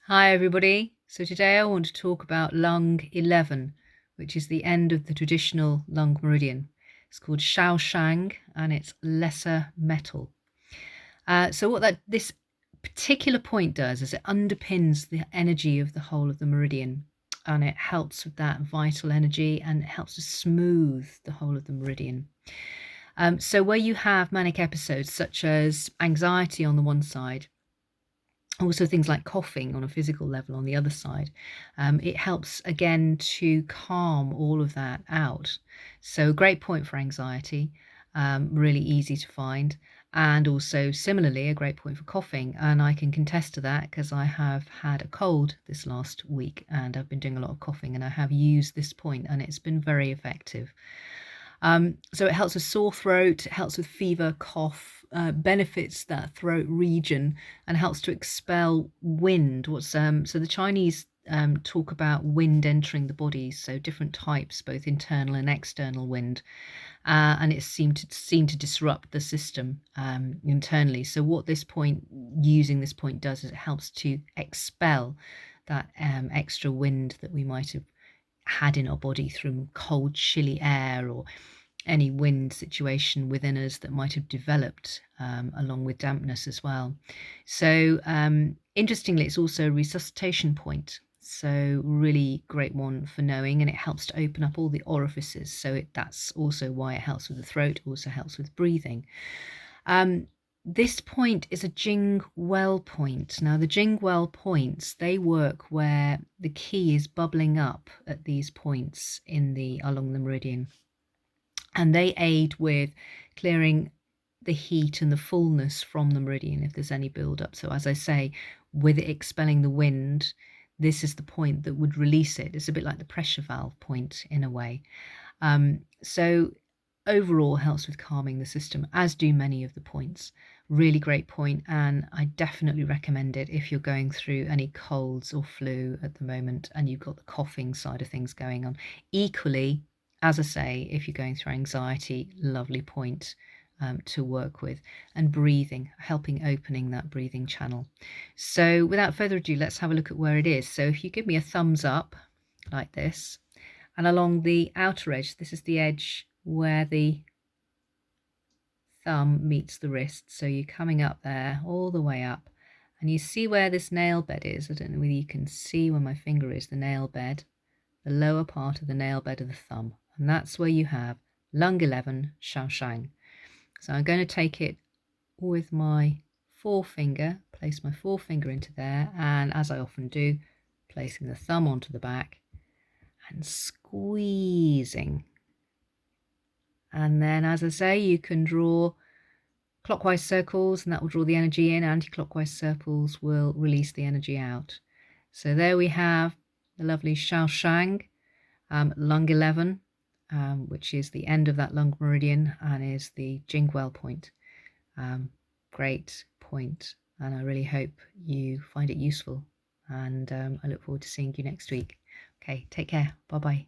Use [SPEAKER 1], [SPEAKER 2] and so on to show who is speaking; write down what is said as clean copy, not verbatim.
[SPEAKER 1] Hi, everybody. So today I want to talk about lung 11, which is the end of the traditional lung meridian. It's called Shaoshang and it's lesser metal. So what this particular point does is it underpins the energy of the whole of the meridian, and it helps with that vital energy, and it helps to smooth the whole of the meridian. So where you have manic episodes such as anxiety on the one side, also things like coughing on a physical level on the other side, it helps again to calm all of that out. So great point for anxiety, really easy to find, and also similarly a great point for coughing. And I can contest to that because I have had a cold this last week and I've been doing a lot of coughing, and I have used this point and it's been very effective. So it helps with sore throat, it helps with fever, cough, benefits that throat region, and helps to expel wind. So the Chinese talk about wind entering the body, so different types, both internal and external wind, and it seemed to disrupt the system internally. So what using this point does is it helps to expel that extra wind that we might have had in our body through cold, chilly air, or any wind situation within us that might have developed along with dampness as well. So interestingly, it's also a resuscitation point. So really great one for knowing, and it helps to open up all the orifices. So that's also why it helps with the throat, also helps with breathing. This point is a Jing Well point. Now, the Jing Well points, they work where the qi is bubbling up at these points along the meridian, and they aid with clearing the heat and the fullness from the meridian if there's any build-up. So as I say, with it expelling the wind, this is the point that would release it. It's a bit like the pressure valve point in a way. So overall helps with calming the system, as do many of the points. Really great point, and I definitely recommend it if you're going through any colds or flu at the moment and you've got the coughing side of things going on. Equally, as I say, if you're going through anxiety, lovely point to work with. And breathing, helping opening that breathing channel. So without further ado, let's have a look at where it is. So if you give me a thumbs up like this, and along the outer edge, this is the edge where the thumb meets the wrist. So you're coming up there, all the way up, and you see where this nail bed is. I don't know whether you can see where my finger is, the nail bed, the lower part of the nail bed of the thumb. And that's where you have lung 11, Shaoshang. So I'm going to take it with my forefinger, place my forefinger into there, and as I often do, placing the thumb onto the back and squeezing. And then, as I say, you can draw clockwise circles and that will draw the energy in. Anti-clockwise circles will release the energy out. So there we have the lovely Shaoshang, lung 11, which is the end of that lung meridian and is the Jingwell point. Great point, and I really hope you find it useful, and I look forward to seeing you next week. Okay, take care. Bye bye.